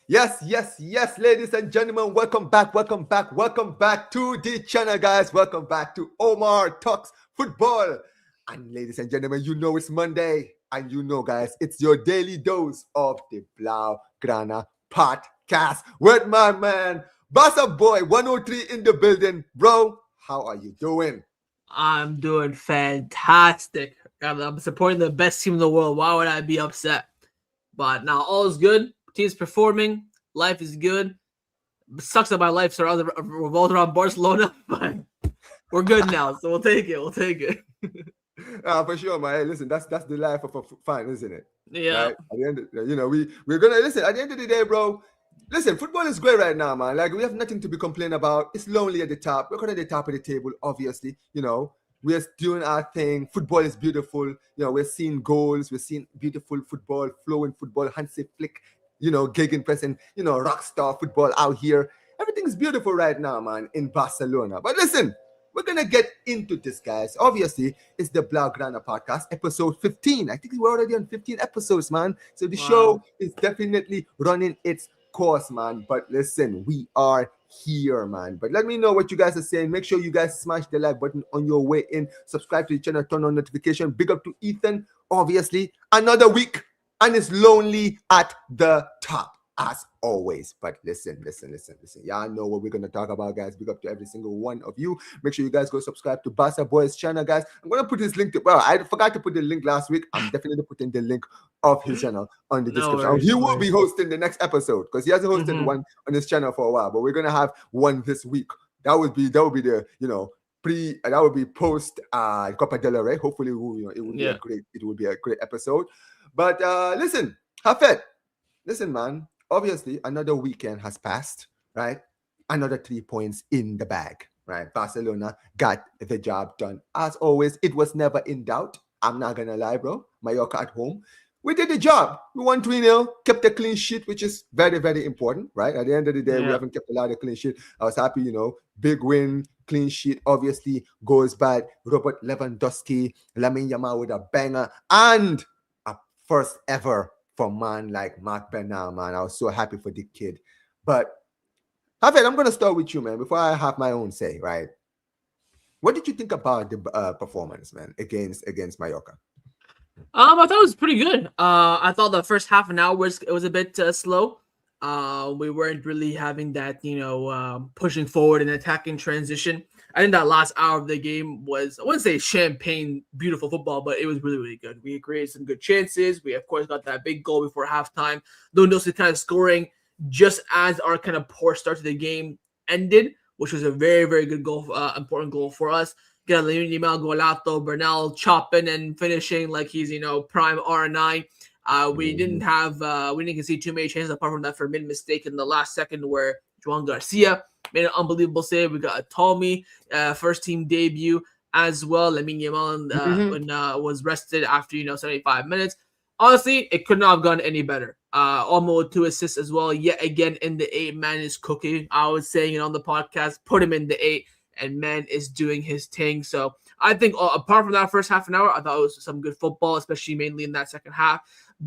Yes, ladies and gentlemen, welcome back to the channel, guys. Welcome back to Omar Talks Football. And ladies and gentlemen, you know it's Monday, and you know, guys, it's your daily dose of the Blaugrana Podcast with my man, Barça Boy 103 in the building. Bro, how are you doing? I'm doing fantastic. I'm supporting the best team in the world. Why would I be upset? But now all is good. Team's performing. Life is good. It sucks that my life revolves around Barcelona, but we're good now. So we'll take it. We'll take it. For sure, man. Hey, listen, that's the life of a fan, isn't it? Yeah. Right? At the end, we're gonna listen. At the end of the day, bro. Listen, football is great right now, man. Like we have nothing to be complaining about. It's lonely at the top. We're at the top of the table, obviously. We're doing our thing. Football is beautiful. We're seeing goals. We're seeing beautiful football, flowing football, Hansi Flick. Gegenpressing. Rock star football out here. Everything's beautiful right now, man, in Barcelona. But listen. We're going to get into this, guys. Obviously, it's the Blaugrana Podcast, episode 15. I think we're already on 15 episodes, man. So the show is definitely running its course, man. But listen, we are here, man. But let me know what you guys are saying. Make sure you guys smash the like button on your way in. Subscribe to the channel, turn on notification. Big up to Ethan, obviously. Another week, and it's lonely at the top. As always. But listen. Y'all know what we're going to talk about, guys. Big up to every single one of you. Make sure you guys go subscribe to Barça Boy's channel, guys. I'm going to put his link I forgot to put the link last week. I'm definitely putting the link of his channel on the description. He will be hosting the next episode because he hasn't hosted one on his channel for a while. But we're going to have one this week. That would be the, that would be post Copa del Rey. Hopefully, it will be a great episode. But listen, Hafed, listen, man. Obviously, another weekend has passed, right? Another 3 points in the bag, right? Barcelona got the job done. As always, it was never in doubt. I'm not going to lie, bro. Mallorca at home. We did the job. We won 3-0, kept a clean sheet, which is very, very important, right? At the end of the day, we haven't kept a lot of clean sheet. I was happy, big win, clean sheet, obviously, goes bad. Robert Lewandowski, Lamine Yamal with a banger, and a first ever for man like Marc Bernal, man. I was so happy for the kid. But, Javier, I'm going to start with you, man, before I have my own say, right? What did you think about the performance, man, against Mallorca? I thought it was pretty good. I thought the first half an hour was a bit slow. We weren't really having that, pushing forward and attacking transition. I think that last hour of the game was, I wouldn't say champagne, beautiful football, but it was really, really good. We created some good chances. We, of course, got that big goal before halftime. Lewandowski kind of scoring just as our kind of poor start to the game ended, which was a very, very good goal, important goal for us. Got Lamine Yamal Golato, Bernal chopping and finishing like he's, prime R9. We didn't see too many chances apart from that for mid mistake in the last second where Joan Garcia made an unbelievable save. We got a Tommy first team debut as well. Lamine Yamal was rested after 75 minutes. Honestly, it could not have gone any better. Almost 2 assists as well. Yet again in the 8, man is cooking. I was saying it on the podcast. Put him in the 8, and man is doing his thing. So I think apart from that first half an hour, I thought it was some good football, especially mainly in that second half.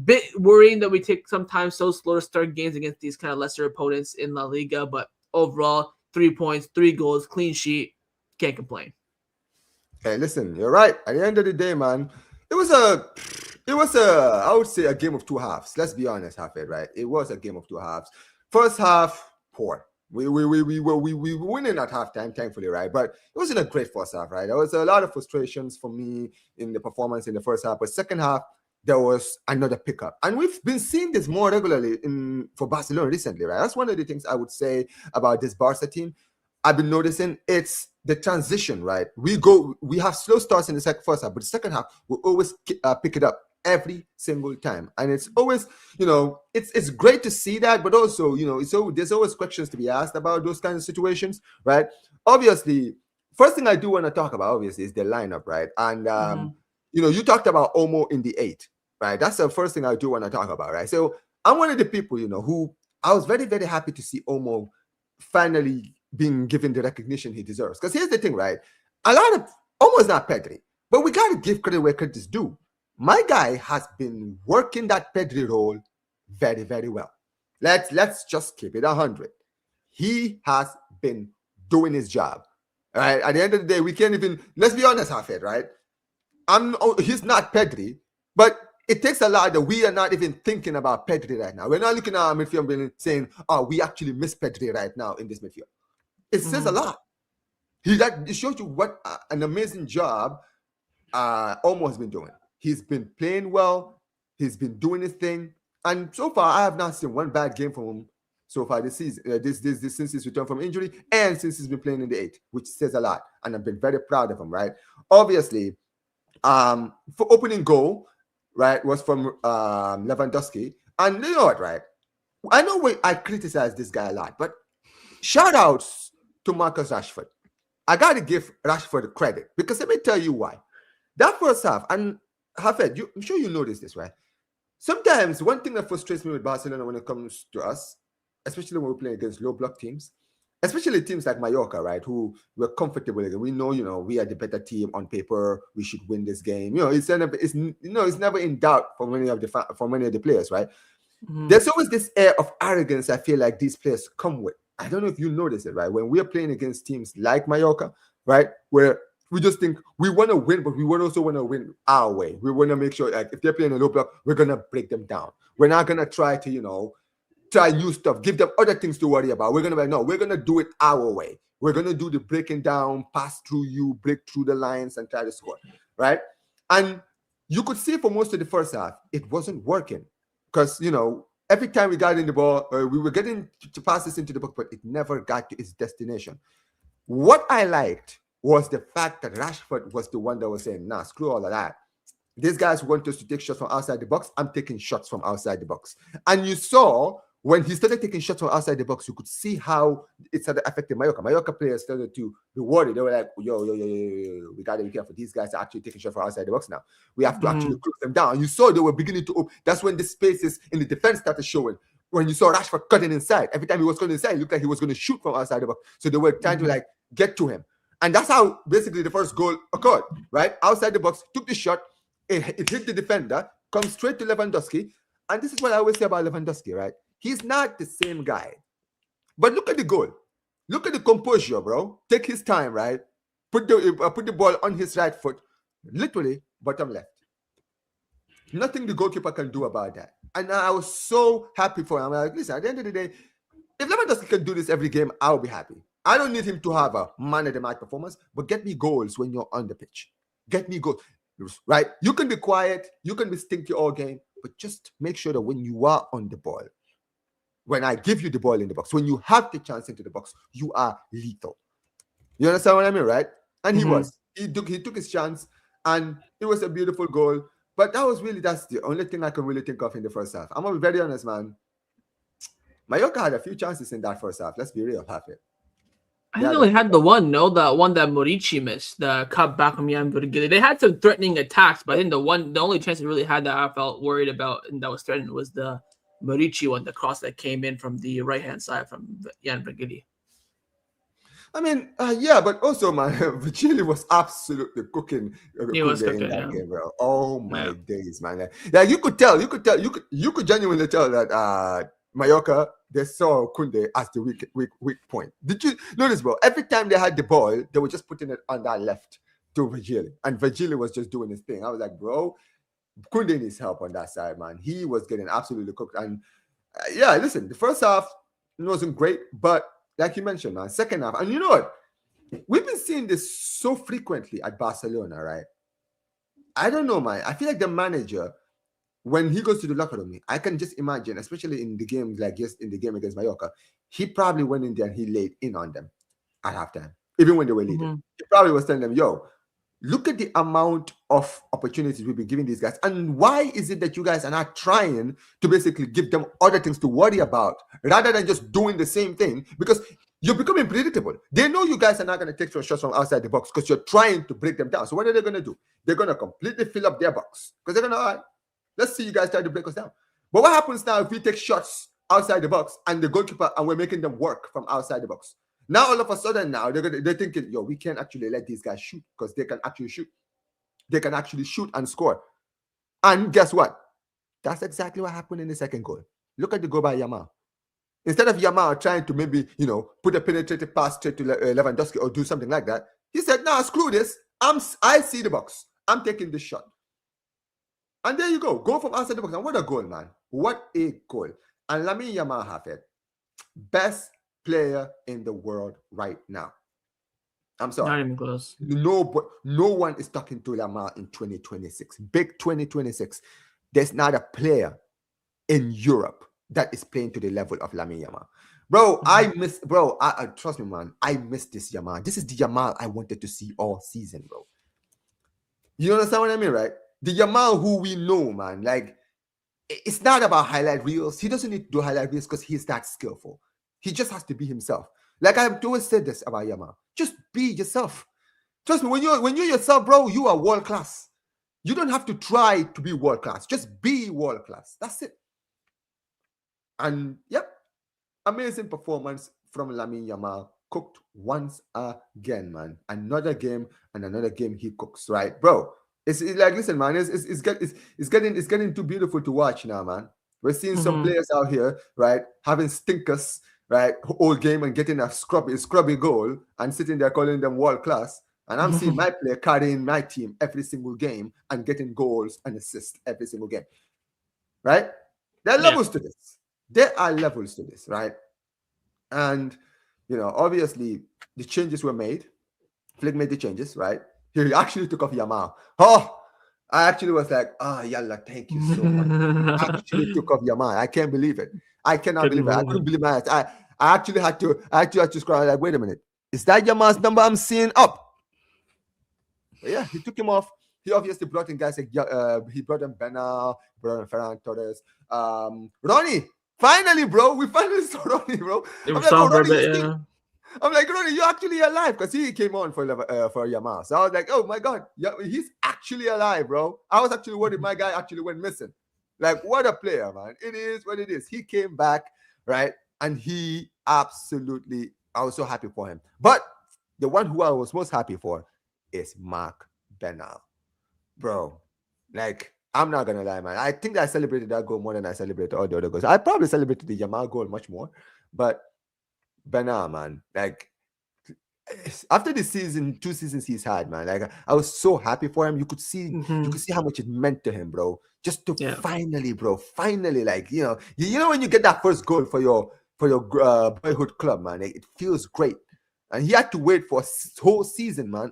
Bit worrying that we take sometimes so slow to start games against these kind of lesser opponents in La Liga, but overall, 3 points, 3 goals, clean sheet, can't complain. Hey, listen, you're right. At the end of the day, man, it was I would say a game of 2 halves. Let's be honest, Hafed, right? It was a game of 2 halves. First half, poor. We were winning at halftime, thankfully, right? But it wasn't a great first half, right? There was a lot of frustrations for me in the performance in the first half. But second half, there was another pickup. And we've been seeing this more regularly for Barcelona recently, right? That's one of the things I would say about this Barca team. I've been noticing it's the transition, right? We have slow starts in the first half, but the second half, we always pick it up every single time. And it's always, it's great to see that, but also, there's always questions to be asked about those kinds of situations, right? Obviously, first thing I do want to talk about, obviously, is the lineup, right? And, you talked about Omo in the 8, right? That's the first thing I do want to talk about, right? So I'm one of the people, who I was very, very happy to see Omo finally being given the recognition he deserves. Because here's the thing, right? A lot of, Omo's not Pedri, but we got to give credit where credit is due. My guy has been working that Pedri role very, very well. Let's just keep it 100. He has been doing his job. All right. At the end of the day, we can't even, let's be honest, Hafid, right? He's not Pedri, but it takes a lot that we are not even thinking about Pedri right now. We're not looking at our midfield and saying, oh, we actually miss Pedri right now in this midfield. It says a lot. It shows you what an amazing job Olmo has been doing. He's been playing well. He's been doing his thing. And so far, I have not seen one bad game from him so far this season, since he's returned from injury and since he's been playing in the 8, which says a lot. And I've been very proud of him, right? Obviously, for opening goal, right, was from Lewandowski. And you know what, right? I know I criticize this guy a lot, but shout outs to Marcus Rashford. I got to give Rashford credit because let me tell you why. That first half, and Hafed, I'm sure you noticed this, right? Sometimes one thing that frustrates me with Barcelona when it comes to us, especially when we're playing against low block teams, especially teams like Mallorca, right, who we're comfortable against. We know, we are the better team on paper. We should win this game. It's never in doubt for many of the players, right? Mm-hmm. There's always this air of arrogance I feel like these players come with. I don't know if you notice it, right? When we're playing against teams like Mallorca, right, where we just think we want to win, but we also want to win our way. We want to make sure, like, if they're playing a low block, we're going to break them down. We're not going to try to, try new stuff, give them other things to worry about. We're going to be like, no, we're going to do it our way. We're going to do the breaking down, pass through you, break through the lines, and try to score, right? And you could see for most of the first half, it wasn't working because, every time we got in the ball, we were getting to pass this into the box, but it never got to its destination. What I liked was the fact that Rashford was the one that was saying, nah, screw all of that. These guys want us to take shots from outside the box. I'm taking shots from outside the box. And you saw when he started taking shots from outside the box, you could see how it started affecting Mallorca. Mallorca players started to be worried. They were like, yo, we got to be careful. These guys are actually taking shots from outside the box now. We have to actually close them down. You saw they were beginning to open. That's when the spaces in the defense started showing. When you saw Rashford cutting inside, every time he was cutting inside, it looked like he was going to shoot from outside the box. So they were trying to get to him. And that's how basically the first goal occurred, right? Outside the box, took the shot, it hit the defender, comes straight to Lewandowski. And this is what I always say about Lewandowski, right? He's not the same guy. But look at the goal. Look at the composure, bro. Take his time, right? Put the ball on his right foot, literally bottom left. Nothing the goalkeeper can do about that. And I was so happy for him. I'm like, listen, at the end of the day, if Lewandowski can do this every game, I'll be happy. I don't need him to have a man of the match performance, but get me goals when you're on the pitch. Get me goals, right? You can be quiet, you can be stinky all game, but just make sure that when you are on the ball, when I give you the ball in the box, when you have the chance into the box, you are lethal. You understand what I mean, right? And he was. He took his chance, and it was a beautiful goal. But that's the only thing I can really think of in the first half. I'm going to be very honest, man. Mallorca had a few chances in that first half. Let's be real, happy. I think they only had the one that Morici missed, the cut back from Jan Virgili. They had some threatening attacks, but I think the only chance they really had that I felt worried about and that was threatened was the Morici one, the cross that came in from the right-hand side from Jan Virgili. I mean, yeah, but also, man, Virgili was absolutely cooking. He was cooking in that game, bro. Oh my days, man! Like you could genuinely tell that Mallorca, they saw Kunde as the weak point. Did you notice, bro? Every time they had the ball, they were just putting it on that left to Virgili, and Virgili was just doing his thing. I was like, bro, Kunde needs help on that side, man. He was getting absolutely cooked, and listen, the first half wasn't great, but like you mentioned, man, second half. And you know what? We've been seeing this so frequently at Barcelona, right? I don't know, man. I feel like the manager, when he goes to the locker room, I can just imagine, especially in the game in the game against Mallorca, he probably went in there and he laid in on them at halftime, even when they were leading. He probably was telling them, yo, look at the amount of opportunities we've been giving these guys. And why is it that you guys are not trying to basically give them other things to worry about rather than just doing the same thing? Because you're becoming predictable. They know you guys are not going to take shots from outside the box because you're trying to break them down. So what are they going to do? They're going to completely fill up their box because they're going to, all right, let's see you guys try to break us down. But what happens now if we take shots outside the box and the goalkeeper and we're making them work from outside the box? Now, all of a sudden, they're thinking, yo, we can't actually let these guys shoot because they can actually shoot. They can actually shoot and score. And guess what? That's exactly what happened in the second goal. Look at the goal by Yamal. Instead of Yamal trying to maybe, put a penetrative pass straight to Lewandowski or do something like that, he said, "Nah, screw this. I see the box. I'm taking this shot." And there you go. Go from outside the box. And what a goal, man. What a goal. And Lamine Yamal have it. Best player in the world right now. I'm sorry. Not even close. No one is talking to Yamal in 2026. Big 2026. There's not a player in Europe that is playing to the level of Lamine Yamal. Bro, trust me, man. I miss this Yamal. This is the Yamal I wanted to see all season, bro. You understand what I mean, right? The Yamal who we know, man. Like, it's not about highlight reels. He doesn't need to do highlight reels because he's that skillful. He just has to be himself. Like I've always said this about Yamal. Just be yourself. Trust me, when you're yourself, bro, you are world class. You don't have to try to be world class. Just be world class. That's it. And yep, amazing performance from Lamine Yamal. Cooked once again, man. Another game and another game he cooks, right, bro? It's like, listen, man. It's getting too beautiful to watch now, man. We're seeing some players out here, right, having stinkers, right, whole game and getting a scrubby goal and sitting there calling them world class. And I'm seeing my player carrying my team every single game and getting goals and assists every single game, right? There are levels to this. There are levels to this, right? And, obviously, the changes were made. Flick made the changes, right? He actually took off Yamal. Oh, I actually was like, Yalla, thank you so much. I actually took off Yamal. I can't believe it. I cannot believe it. I couldn't believe my eyes. I actually had to scroll. Like, wait a minute. Is that Yamal's number I'm seeing up? But yeah, he took him off. He obviously brought in guys like he brought in Bernal, brought in Ferran Torres, Ronnie. Finally, bro, we finally saw Ronnie, bro. I'm like, Ronnie, you're actually alive, because he came on for Yamal. So I was like, oh my god, yeah, he's actually alive, bro. I was actually worried my guy actually went missing. Like, what a player, man. It is what it is. He came back, right? And he absolutely, I was so happy for him. But the one who I was most happy for is Marc Bernal. Bro, like, I'm not gonna lie, man. I think I celebrated that goal more than I celebrated all the other goals. I probably celebrated the Yamal goal much more, but Bernal, man, like, after the season, 2 seasons he's had, man, like, I was so happy for him. You could see how much it meant to him, bro. Just to finally, like, when you get that first goal for your boyhood club, man, it feels great. And he had to wait for a whole season, man,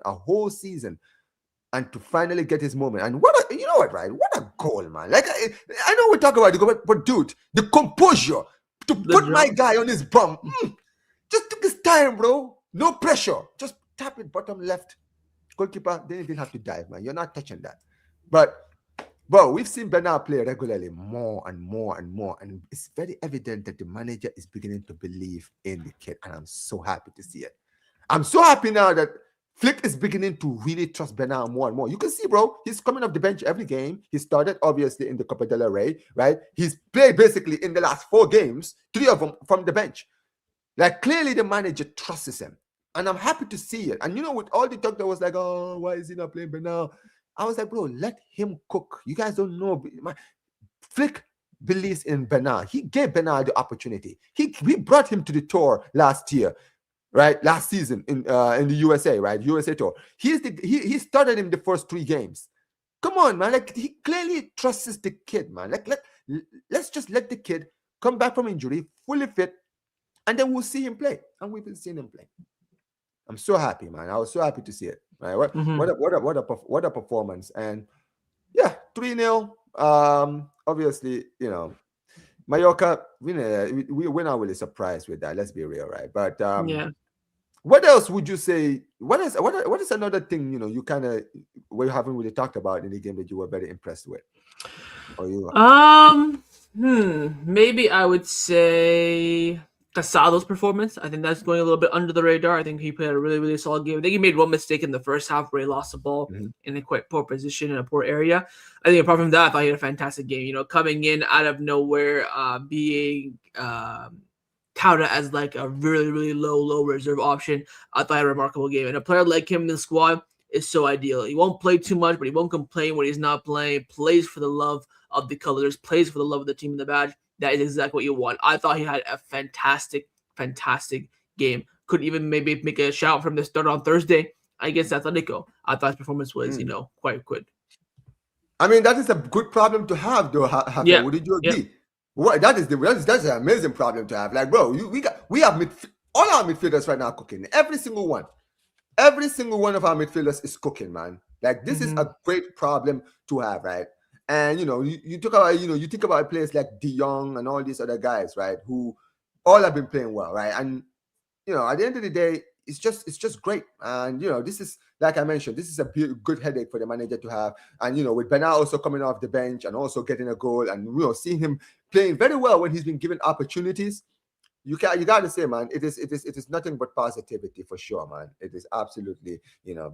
and to finally get his moment. And you know what, right? What a goal, man. Like, I know we talk about the goal, but dude, the composure to put my guy on his bum, just took his time, bro. No pressure. Just tap it bottom left. Goalkeeper, then he didn't have to dive, man. You're not touching that. But, bro, we've seen Bernal play regularly more and more and more. And it's very evident that the manager is beginning to believe in the kid. And I'm so happy to see it. I'm so happy now that Flick is beginning to really trust Bernal more and more. You can see, bro, he's coming off the bench every game. He started, obviously, in the Copa del Rey, right? He's played basically in the last 4 games, 3 of them from the bench. Like, clearly the manager trusts him. And I'm happy to see it. And with all the talk that was like, oh, why is he not playing Bernal? I was like, bro, let him cook. You guys don't know. Flick believes in Bernal. He gave Bernal the opportunity. We brought him to the tour last year. Right, last season in the USA, right? USA tour. He started in the first 3 games. Come on, man. Like, he clearly trusts the kid, man. Like, let's just let the kid come back from injury, fully fit, and then we'll see him play. And we've been seeing him play. I'm so happy, man. I was so happy to see it. Right? What a performance. And yeah, 3-0. Obviously, Mallorca, we're not really surprised with that. Let's be real, right? But what else would you say? What is another thing you kind of we haven't really talked about in the game that you were very impressed with? Or you? Maybe I would say Casado's performance. I think that's going a little bit under the radar. I think he played a really, really solid game. I think he made one mistake in the first half where he lost the ball in a quite poor position in a poor area. I think apart from that, I thought he had a fantastic game. Coming in out of nowhere, being touted as like a really, really low reserve option. I thought he had a remarkable game. And a player like him in the squad is so ideal. He won't play too much, but he won't complain when he's not playing. Plays for the love of the colors, plays for the love of the team and the badge. that is exactly what you want. I thought he had a fantastic game. Could even maybe make a shout from the start on Thursday against Atletico. I thought his performance was, quite good. I mean, that is a good problem to have, though. Yeah. Wouldn't you agree? Yeah. What that's an amazing problem to have. Like, bro, we have all our midfielders right now cooking. Every single one of our midfielders is cooking, man. Like, this is a great problem to have, right? And you talk about you think about players like De Jong and all these other guys, right? Who all have been playing well, right? And at the end of the day, it's just great. And this is, like I mentioned, this is a good headache for the manager to have. And with Bernal also coming off the bench and also getting a goal, and seeing him playing very well when he's been given opportunities. You gotta say, man, it is nothing but positivity for sure, man. It is absolutely,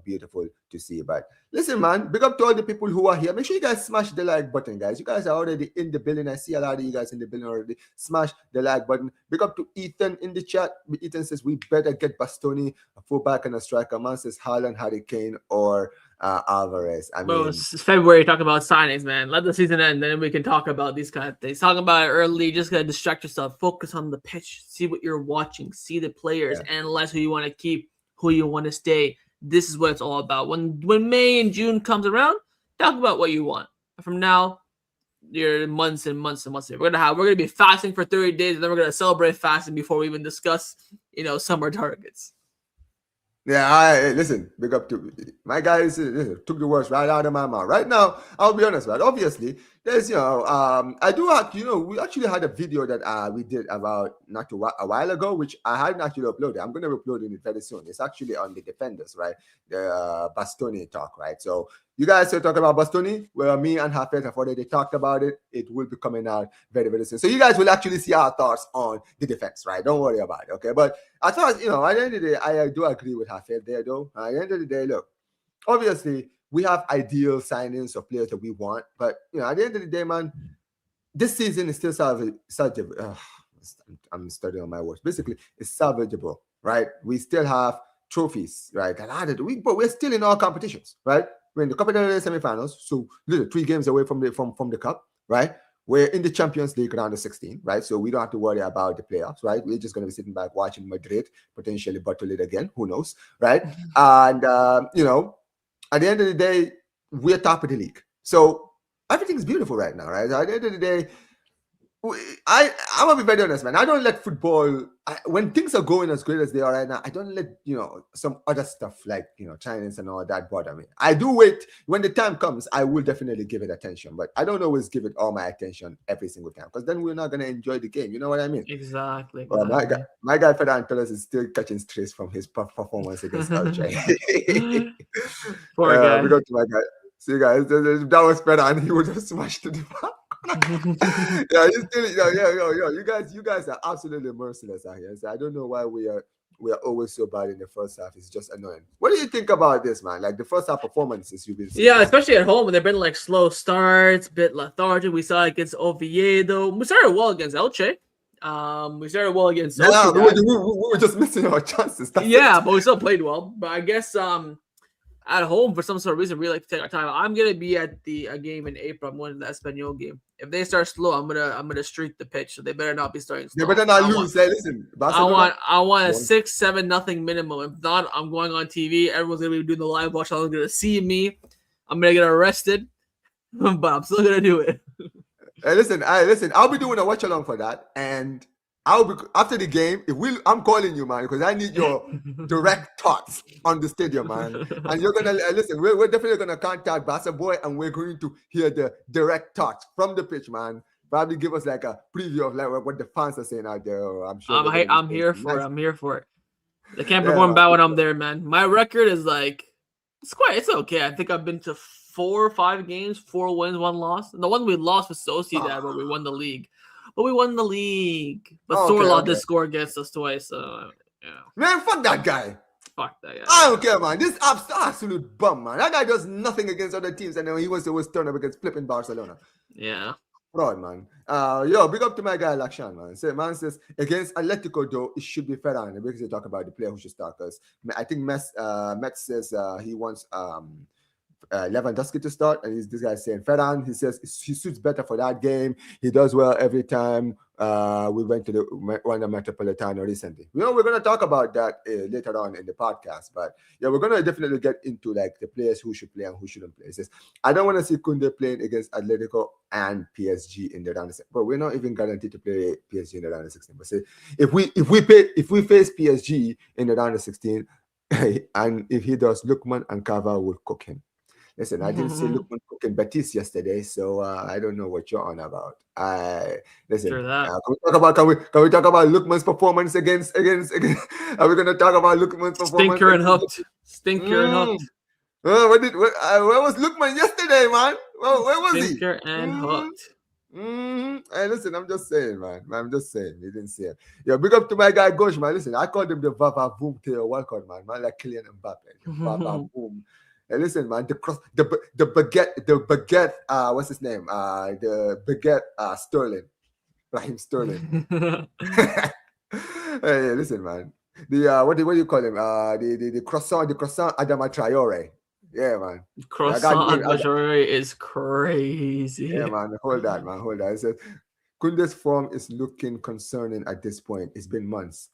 beautiful to see. But listen, man, big up to all the people who are here. Make sure you guys smash the like button, guys. You guys are already in the building. I see a lot of you guys in the building already. Smash the like button. Big up to Ethan in the chat. Ethan says we better get Bastoni, a fullback and a striker. Man says Haaland, Harry Kane, or Alvarez. Bro, it's February, talking about signings, man. Let the season end, then we can talk about these kind of things. Talk about it early, just gotta distract yourself. Focus on the pitch. See what you're watching. See the players. Analyze who you want to keep, who you want to stay. This is what it's all about. When May and June comes around, talk about what you want. From now, you're months and months and months. We're gonna be fasting for 30 days, and then we're gonna celebrate fasting before we even discuss, summer targets. Yeah, listen, big up to my guys. Took the words right out of my mouth. Right now, I'll be honest, right? Obviously, there's, I do have, we actually had a video that we did about not a while ago, which I hadn't actually uploaded. I'm going to upload it very soon. It's actually on the defenders, right? The Bastoni talk, right? So you guys are talking about Bastoni. Well, me and Hafez have already talked about it. It will be coming out very, very soon. So you guys will actually see our thoughts on the defense, right? Don't worry about it, okay? But as far as, at the end of the day, I do agree with Hafez there, though. At the end of the day, look, obviously, we have ideal signings of players that we want. But, at the end of the day, man, this season is still salvageable. I'm studying on my words. Basically, it's salvageable, right? We still have trophies, right? But we're still in all competitions, right? We're in the Copa del Rey semifinals, so 3 games away from the cup, right? We're in the Champions League round of 16, right? So we don't have to worry about the playoffs, right? We're just going to be sitting back watching Madrid potentially bottle it again. Who knows, right? And, at the end of the day, we're top of the league. So everything's beautiful right now, right? At the end of the day, I'm going to be very honest, man. I don't let football, when things are going as great as they are right now, I don't let, some other stuff like, Chinese and all that bother me. I do wait. When the time comes, I will definitely give it attention. But I don't always give it all my attention every single time, because then we're not going to enjoy the game. You know what I mean? Exactly. Well, my guy Ferran Torres is still catching strays from his performance against LJ. Poor guy. We go to my guy. See, guys, that was Ferran. He would have smashed to the back. Yeah, he's still, you guys are absolutely merciless out here. So I don't know why we are always so bad in the first half. It's just annoying. What do you think about this, man? Like the first half performances you've been seeing? Yeah, especially at home when they've been like slow starts, bit lethargic. We saw it against Oviedo. We started well against Elche. We started well against. Yeah, we were just missing our chances. But we still played well. But I guess at home for some sort of reason, we like to take our time. I'm gonna be at a game in April. I'm going to the Espanyol game. If they start slow, I'm gonna streak the pitch. So they better not be starting slow. They better not lose. Listen, Barcelona, I want a 6-7-0 minimum. If not, I'm going on TV. Everyone's gonna be doing the live watch. Everyone's gonna see me. I'm gonna get arrested, but I'm still gonna do it. Hey, listen. I'll be doing a watch along for that, and I'll be after the game. I'm calling you, man, because I need your direct thoughts on the stadium, man. And you're gonna listen. We're definitely gonna contact Barca boy, and we're going to hear the direct thoughts from the pitch, man. Probably give us like a preview of like what the fans are saying out there. I'm sure. I'm here for it. I'm here for it. They can't perform bad when I'm there, man. My record is like it's okay. I think I've been to 4 or 5 games, 4 wins, 1 loss. And the one we lost was Sociedad, where we won the league. But we won the league. But Sorloth did score against us twice. So, Man, fuck that guy. Fuck that guy. I don't care, man. This absolute bum, man. That guy does nothing against other teams, and then he wants to always turn up against flipping Barcelona. Yeah. Fraud, man. Big up to my guy Lakshan, man. Man says against Atletico, though, it should be Ferran because they talk about the player who should start. Because I think Metz says he wants Lewandowski to start, and this guy saying Ferran. He says he suits better for that game. He does well every time. We went to the Wanda Metropolitano recently. We're going to talk about that later on in the podcast, but yeah, we're going to definitely get into like the players who should play and who shouldn't play. It says, I don't want to see Kunde playing against Atletico and PSG in the round of 16. But we're not even guaranteed to play PSG in the round of 16. But say if we face PSG in the round of 16, and if he does, Lukman and Kava will cook him. Listen, I didn't see Lukman cooking Betis yesterday, so I don't know what you're on about. Listen, Sure that. can we talk about Lukman's performance against? Are we going to talk about Lukman's performance? Stinker and hooked. Stinker and hooked. Where was Lukman yesterday, man? Where was he? Stinker and hooked. Hey, listen, I'm just saying, man. I'm just saying. He didn't say it. Yeah, big up to my guy Gosh, man. Listen, I called him the Vava Boom Tail Walcott, man. Man, like Kylian Mbappe. Vava Boom. Hey, listen, man. The baguette. What's his name? The baguette. Sterling. Raheem Sterling. Hey, listen, man. The what do you call him? The croissant Adama Traore. Yeah, man. Croissant Traore is crazy. Yeah, man. Hold that. It says Kunde's form is looking concerning at this point. It's been months.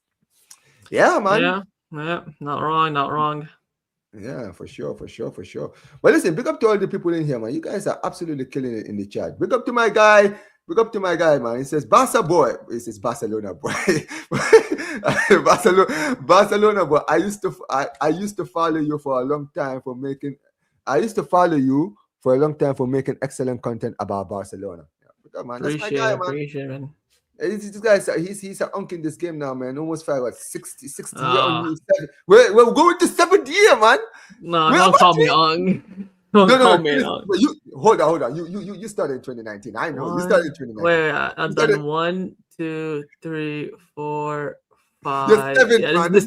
Yeah, man. Yeah. Not wrong. Yeah, for sure. But listen, big up to all the people in here, man. You guys are absolutely killing it in the chat. Big up to my guy. Man. He says Barca boy. He says Barcelona boy. Barcelona boy. I used to follow you for a long time for making. Excellent content about Barcelona. Yeah, man. That's my guy, man. Appreciate, man. This guy, he's an unk in this game now, man. Almost 60 years on. We're going to 7th year, man. No, don't call me unk. Call me unk. Hold on. You started in 2019. I know. You started in 2019. Wait, I've done 1, 2, 3, 4, 5. This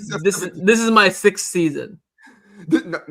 is my 6th season. No.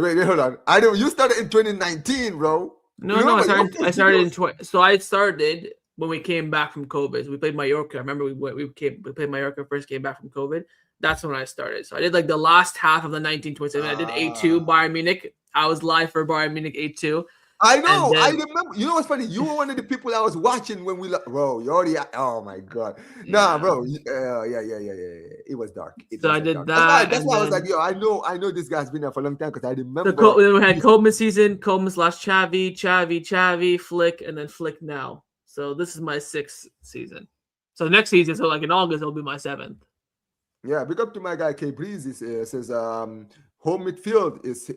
Wait, hold on. I know you started in 2019, bro. No, I started in 20. So I started when we came back from COVID. We played Mallorca. I remember we played Mallorca first, came back from COVID. That's when I started. So I did like the last half of the 1927. I did A2 Bayern Munich. I was live for Bayern Munich A2. I know. I remember. You know what's funny? You were one of the people I was watching when we. Bro, you already. Oh my god. Nah, bro. Yeah. It was dark. I did that. That's why I was like, yo, I know this guy's been there for a long time because I remember. Then we had Koeman season. Koeman/Xavi, Flick, and then Flick now. So this is my 6th season. So next season, so like in August, it'll be my 7th. Yeah, big up to my guy K Breeze. Says home midfield is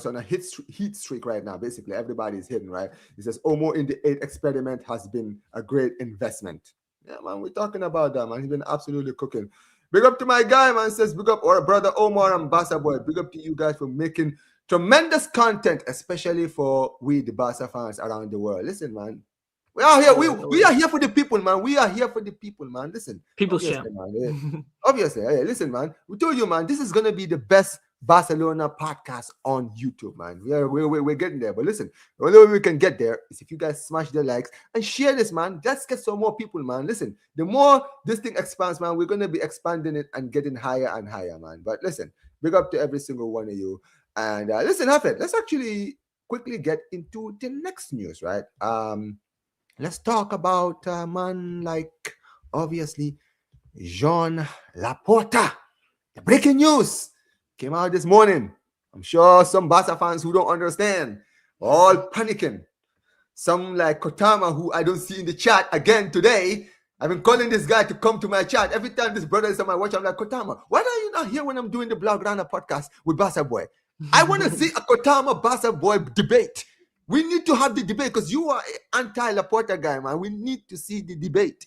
on a heat streak right now. Basically, everybody's hitting, right? He says Omo in the 8 experiment has been a great investment. Yeah, man, we're talking about that, man. He's been absolutely cooking. Big up to my guy, man. Says big up our brother Omar and Barca boy. Big up to you guys for making tremendous content, especially for we the Barca fans around the world. Listen, man. We are here. We are here for the people, man. Listen. People's champ. Obviously. Hey, listen, man. We told you, man, this is going to be the best Barcelona podcast on YouTube, man. We're getting there. But listen, the only way we can get there is if you guys smash the likes and share this, man. Let's get some more people, man. Listen, the more this thing expands, man, we're going to be expanding it and getting higher and higher, man. But listen, big up to every single one of you. And listen, Hafed, let's actually quickly get into the next news, right? Let's talk about man like obviously Joan Laporta. The breaking news came out this morning. I'm sure some Barca fans who don't understand all panicking. Some like Kotama, who I don't see in the chat again today. I've been calling this guy to come to my chat. Every time this brother is on my watch, I'm like, Kotama, why are you not here when I'm doing the Blaugrana podcast with Barca Boy? I want to see a Kotama Barca Boy debate. We need to have the debate because you are an anti-Laporta guy, man. We need to see the debate.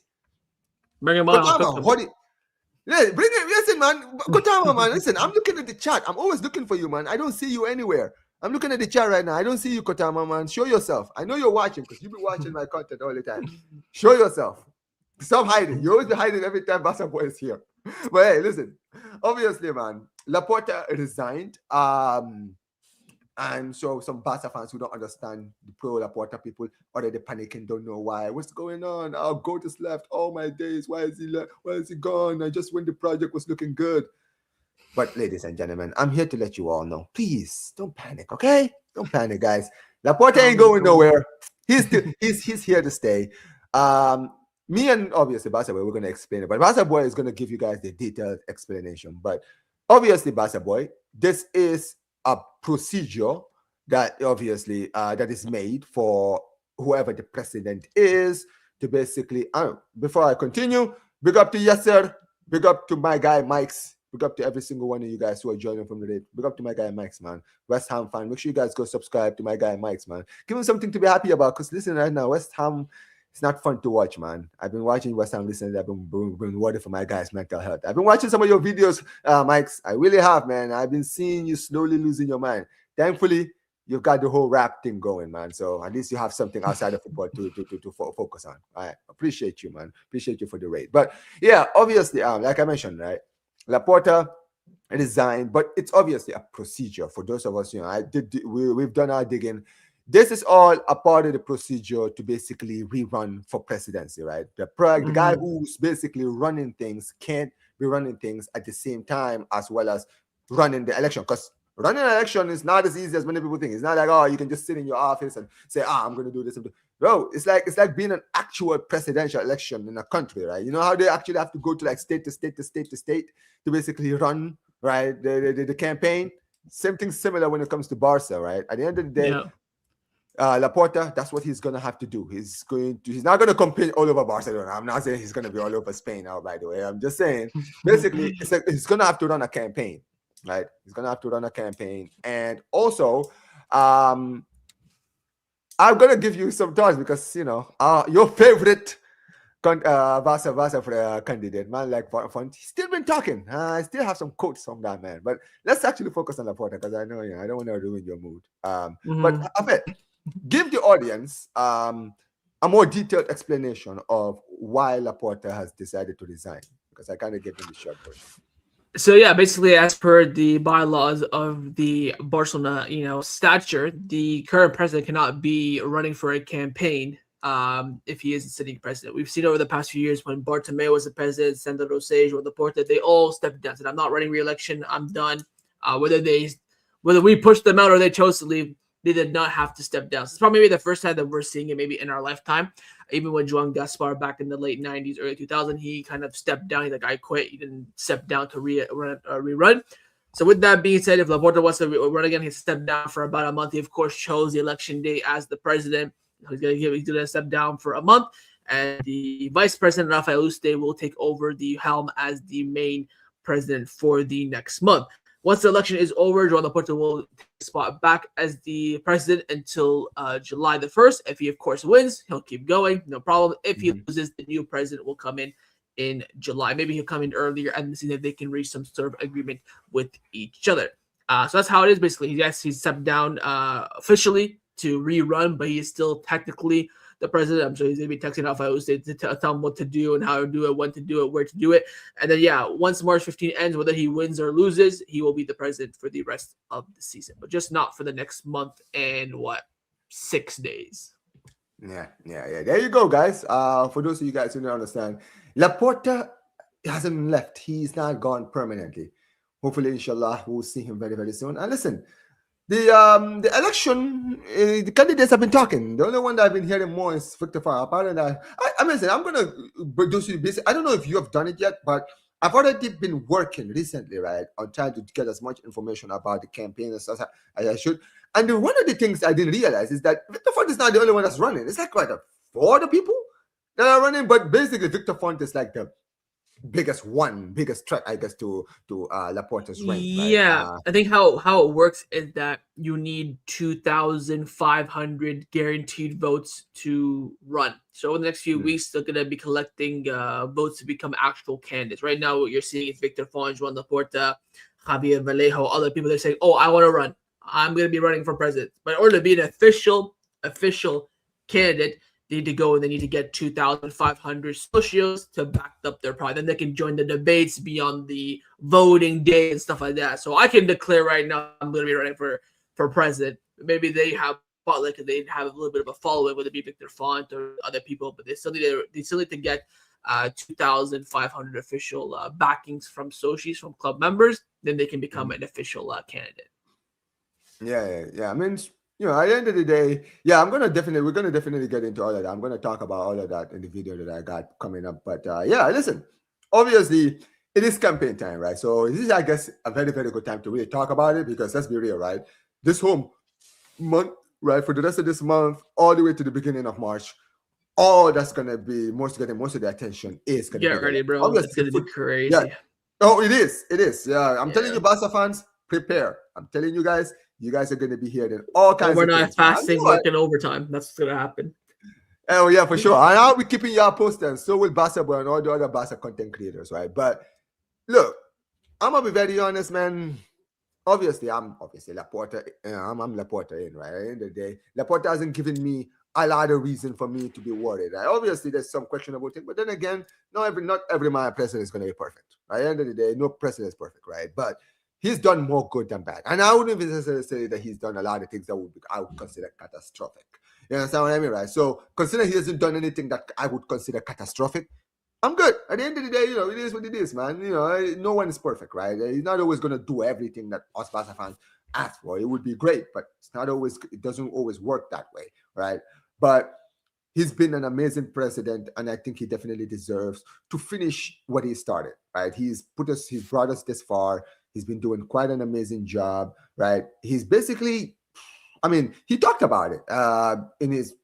Bring him on. Bring it. Listen, man. Kotama, man. Listen, I'm looking at the chat. I'm always looking for you, man. I don't see you anywhere. I'm looking at the chat right now. I don't see you, Kotama, man. Show yourself. I know you're watching because you be watching my content all the time. Show yourself. Stop hiding. You always be hiding every time Barca Boy is here. But hey, listen. Obviously, man, Laporta resigned. And so some Barca fans who don't understand the pro Laporta people already panicking, don't know why. What's going on? Our goat is left. Oh my days. Why is he left? Why is he gone? I just when the project was looking good. But ladies and gentlemen, I'm here to let you all know. Please don't panic, okay? Don't panic, guys. Laporta ain't Calm going down. nowhere. He's here to stay. Um, Me and obviously Barca Boy, we're gonna explain it, but Barca Boy is gonna give you guys the detailed explanation. But obviously, Barca Boy, this is a procedure that obviously that is made for whoever the president is to basically. Before I continue, big up to Yasser, big up to my guy Mike's. Big up to every single one of you guys who are joining from the day. Big up to my guy Mike's, man. West Ham fan. Make sure you guys go subscribe to my guy Mike's, man. Give him something to be happy about. Because listen, right now, West Ham, it's not fun to watch, man. I've been watching West Ham recently. I've been worried for my guys' mental health. I've been watching some of your videos, Mike's. I really have, man. I've been seeing you slowly losing your mind. Thankfully, you've got the whole rap thing going, man. So at least you have something outside of football to focus on. I appreciate you, man. Appreciate you for the rate. But yeah, obviously, like I mentioned, right? Laporta resigned, but it's obviously a procedure for those of us. We've done our digging. This is all a part of the procedure to basically rerun for presidency, right? The guy who's basically running things can't be running things at the same time as well as running the election, because running an election is not as easy as many people think. It's not like, oh, you can just sit in your office and say, I'm going to do this. Bro, it's like being an actual presidential election in a country, right? You know how they actually have to go to like state to state to state to state to basically run, right, the campaign. Same thing similar when it comes to Barca, right? At the end of the day, Laporta, that's what he's gonna have to do. He's not gonna campaign all over Barcelona. I'm not saying he's gonna be all over Spain now, by the way. I'm just saying basically it's like he's gonna have to run a campaign, right? He's gonna have to run a campaign. And also, I'm gonna give you some thoughts because your favorite Barca candidate, man, like Font, he's still been talking. I still have some quotes from that man. But let's actually focus on Laporta because I know I don't want to ruin your mood. But Afet, give the audience a more detailed explanation of why Laporta has decided to resign, because I kind of gave him the short version. So yeah, basically, as per the bylaws of the Barcelona, stature, the current president cannot be running for a campaign if he isn't sitting president. We've seen over the past few years when Bartomeu was the president, Sandro Rosage or Laporta, they all stepped down. Said, "I'm not running re-election. I'm done." Whether we pushed them out or they chose to leave, they did not have to step down. So it's probably maybe the first time that we're seeing it maybe in our lifetime. Even when Joan Gaspar back in the late 90s, early 2000s, he kind of stepped down. He's like, I quit. He didn't step down to rerun. So with that being said, if Laporta wants to run again, he stepped down for about a month. He, of course, chose the election day as the president. He's going to step down for a month. And the vice president, Rafael Uste, will take over the helm as the main president for the next month. Once the election is over, Joan Laporta will take a spot back as the president until July the 1st. If he, of course, wins, he'll keep going. No problem. If he loses, the new president will come in July. Maybe he'll come in earlier and see if they can reach some sort of agreement with each other. So that's how it is, basically. Yes, he's stepped down officially to rerun, but he is still technically the president. I'm sure he's going to be texting Rafael Uste to tell him what to do and how to do it, when to do it, where to do it. And then, once March 15 ends, whether he wins or loses, he will be the president for the rest of the season, but just not for the next month and 6 days. Yeah. There you go, guys. For those of you guys who don't understand, Laporta hasn't left. He's not gone permanently. Hopefully, inshallah, we'll see him very, very soon. And listen, the election, the candidates have been talking. The only one that I've been hearing more is Victor Farr. I'm going to do some basic. I don't know if you have done it yet, but I've already been working recently, right, on trying to get as much information about the campaign as I should. And one of the things I didn't realize is that Victor Font is not the only one that's running. It's like quite 4 other people that are running, but basically Victor Font is like the biggest threat, I guess, to Laporta's reign. Yeah, right? I think how it works is that you need 2,500 guaranteed votes to run. So in the next few weeks, they're going to be collecting votes to become actual candidates. Right now, what you're seeing is Victor Font, Joan Laporta, Javier Vallejo, other people. They're saying, "Oh, I want to run. I'm going to be running for president." But in order to be an official candidate, they need to go and they need to get 2,500 socios to back up their product. Then they can join the debates beyond the voting day and stuff like that. So I can declare right now I'm going to be running for president. Maybe they have they have a little bit of a following, whether it be Victor Font or other people, but they still need to get 2,500 official backings from socios, from club members. then they can become an official candidate. Yeah. I mean, at the end of the day, we're gonna definitely get into all of that. I'm gonna talk about all of that in the video that I got coming up. But listen, obviously it is campaign time, right? So this is, I guess, a very, very good time to really talk about it, because let's be real, right? This whole month, right, for the rest of this month, all the way to the beginning of March, all that's gonna be most of the attention is gonna get ready, bro. It's gonna be crazy. Yeah. Oh, it is. Yeah, I'm telling you, Barca fans, prepare. I'm telling you guys are gonna be hearing all kinds of things. We're not fasting, working overtime. That's what's gonna happen. Oh yeah, for sure. And I'll be keeping y'all posted, and so will Barca and all the other Barca content creators, right? But look, I'm gonna be very honest, man. Obviously, I'm Laporta. I'm Laporta in, right? At the end of the day, Laporta hasn't given me a lot of reason for me to be worried. Right? Obviously, there's some questionable things, but then again, not every man president is going to be perfect. Right? At the end of the day, no president is perfect, right? But he's done more good than bad, and I wouldn't even necessarily say that he's done a lot of things that I would consider catastrophic. You understand what I mean, right? So, considering he hasn't done anything that I would consider catastrophic, I'm good. At the end of the day, it is what it is, man. No one is perfect, right? He's not always going to do everything that us Barca fans ask for. It would be great, but it doesn't always work that way, right? But he's been an amazing president, and I think he definitely deserves to finish what he started, right? He's brought us this far. He's been doing quite an amazing job, right? He's basically, he talked about it in his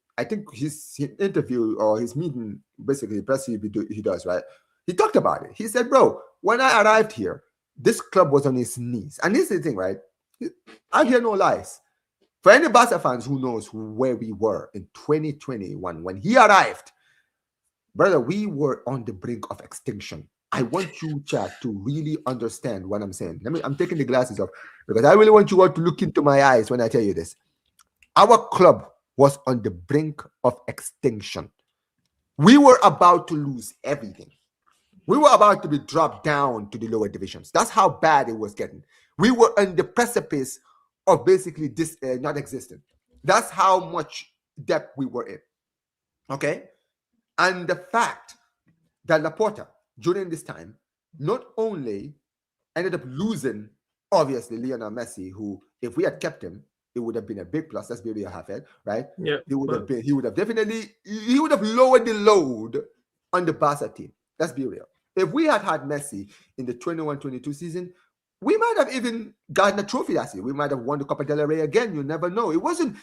interview or his meeting, basically, press he does, right? He talked about it. He said, bro, when I arrived here, this club was on its knees. And this is the thing, right? I hear no lies. For any Barca fans who knows where we were in 2021 when he arrived, brother, we were on the brink of extinction. I want you, chat, to really understand what I'm saying. I'm taking the glasses off because I really want you all to look into my eyes when I tell you this. Our club was on the brink of extinction. We were about to lose everything. We were about to be dropped down to the lower divisions. That's how bad it was getting. We were on the precipice of basically this not existent. That's how much depth we were in. Okay? And the fact that Laporta, during this time, not only ended up losing, obviously, Lionel Messi, who, if we had kept him, it would have been a big plus. Let's be real, Hafed, right? Yeah. He would have lowered the load on the Barca team. Let's be real. If we had Messi in the 21-22 season, we might have even gotten a trophy that season. We might have won the Copa del Rey again. You never know. It wasn't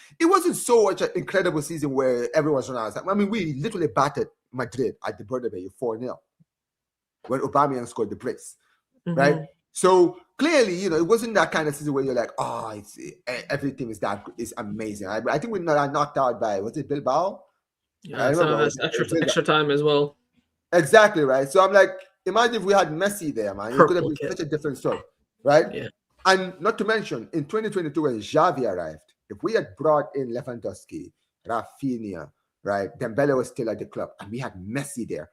so much an incredible season where everyone's around. We literally battered Madrid at the Bernabeu 4-0 when Aubameyang scored the brace, right? So clearly, it wasn't that kind of season where you're like, everything is amazing. I think we got knocked out by, was it Bilbao? Yeah, that's extra time as well. Exactly, right? So I'm like, imagine if we had Messi there, man. It could have been such a different story, right? Yeah. And not to mention, in 2022, when Xavi arrived, if we had brought in Lewandowski, Rafinha, right? Dembele was still at the club, and we had Messi there.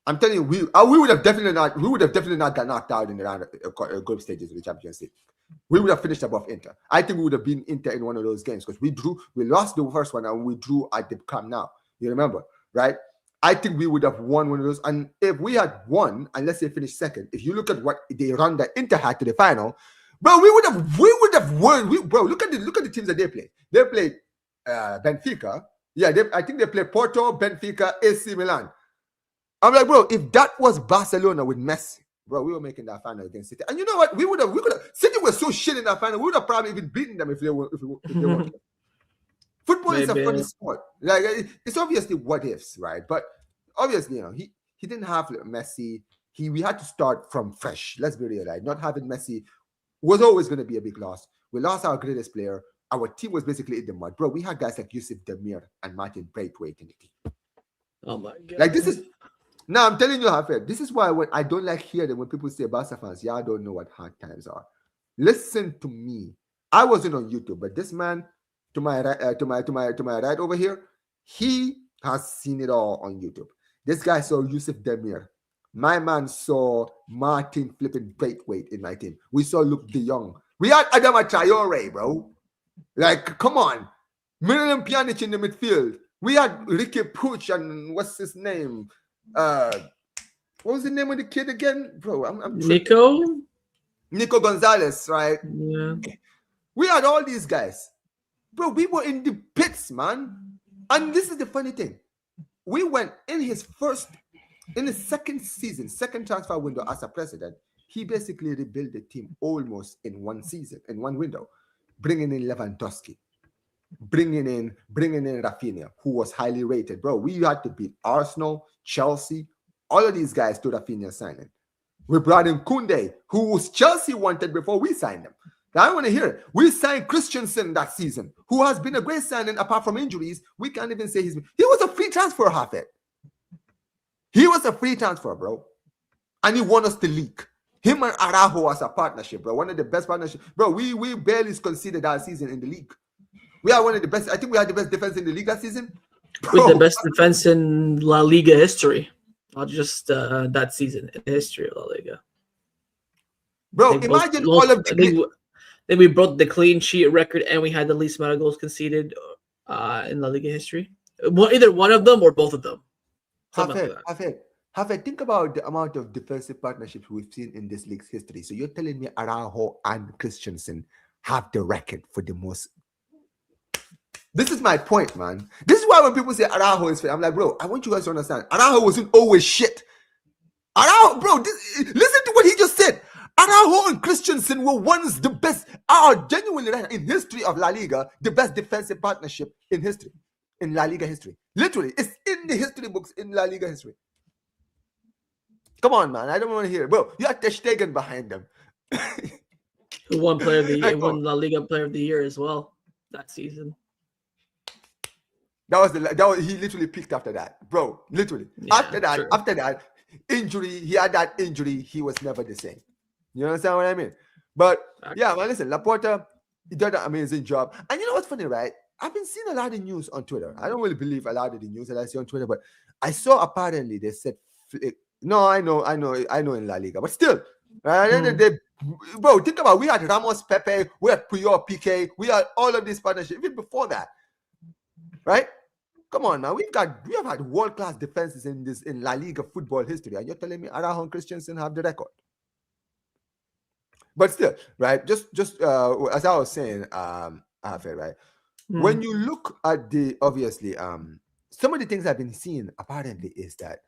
I'm telling you, we would have definitely not got knocked out in the round of group stages of the Champions League. We would have finished above Inter. I think we would have been Inter in one of those games because we lost the first one and we drew at the Camp Nou. You remember, right? I think we would have won one of those. And if we had won, and let's say finished second, if you look at what they run that Inter had to the final, bro, we would have won. Bro, look at the teams that they played. They played Benfica. Yeah, I think they played Porto, Benfica, AC Milan. I'm like, bro, if that was Barcelona with Messi, bro, we were making that final against City. And you know what? We could have. City was so shit in that final. We would have probably even beaten them if they were. Football is a funny sport. Like, it's obviously what ifs, right? But obviously, he didn't have Messi. We had to start from fresh. Let's be real, right? Not having Messi was always going to be a big loss. We lost our greatest player. Our team was basically in the mud, bro. We had guys like Yusuf Demir and Martin Braithwaite in the team. Oh my god! Like, this is. Now, I'm telling you, Hafed, this is why when I don't like hearing when people say Barca fans, y'all don't know what hard times are. Listen to me. I wasn't on YouTube, but this man to my right over here, he has seen it all on YouTube. This guy saw Yusuf Demir. My man saw Martin flipping Braithwaite in my team. We saw Luke De Jong. We had Adama Traore, bro. Like, come on. Miriam Pjanic in the midfield. We had Ricky Puig and what's his name? What was the name of the kid again, bro? I'm Nico. Nico Gonzalez, right? Yeah. We had all these guys. Bro, we were in the pits, man. And this is the funny thing. We went in his second season, second transfer window as a president. He basically rebuilt the team almost in one season, in one window, bringing in Lewandowski, bringing in Rafinha, who was highly rated. Bro, we had to beat Arsenal, Chelsea, all of these guys to Rafinha signing. We brought in Koundé, who Chelsea wanted before we signed him. I want to hear it. We signed Christensen that season, who has been a great signing apart from injuries. We can't even say he was a free transfer, half it. He was a free transfer, bro. And he won us the league. Him and Araujo was a partnership, bro. One of the best partnerships. Bro, we barely conceded that season in the league. We are one of the best. I think we had the best defense in the league that season. Bro, with the best defense in La Liga history. Not just that season, in the history of La Liga. Bro, imagine all of the... Then we broke the clean sheet record and we had the least amount of goals conceded in La Liga history. Well, either one of them or both of them. Have a think about the amount of defensive partnerships we've seen in this league's history. So you're telling me Araujo and Christensen have the record for the most. This is my point, man. This is why when people say Araujo is fit, I'm like, bro, I want you guys to understand. Araujo wasn't always shit. Araujo, bro, listen to what he just said. Araujo and Christensen were once the best, genuinely in history of La Liga, the best defensive partnership in history, in La Liga history. Literally, it's in the history books in La Liga history. Come on, man, I don't want to hear it. Bro, you had Ter Stegen behind them. Who won Player of the Year, won La Liga Player of the Year as well that season. That was he literally peaked after that, bro. Literally, yeah, after that injury, he had that injury. He was never the same. You understand what I mean? But yeah, man, listen, Laporta, he did an amazing job. And you know what's funny, right? I've been seeing a lot of news on Twitter. I don't really believe a lot of the news that I see on Twitter, but I saw apparently they said, no, I know in La Liga, but still, bro, think about it. We had Ramos, Pepe, we had Puyol, PK, we had all of these partnerships even before that, right? Come on, man, we have had world-class defenses in La Liga football history, and you're telling me Araujo and Christensen have the record? But still, right? Just as I was saying, right? When you look at obviously, some of the things I've been seeing apparently is that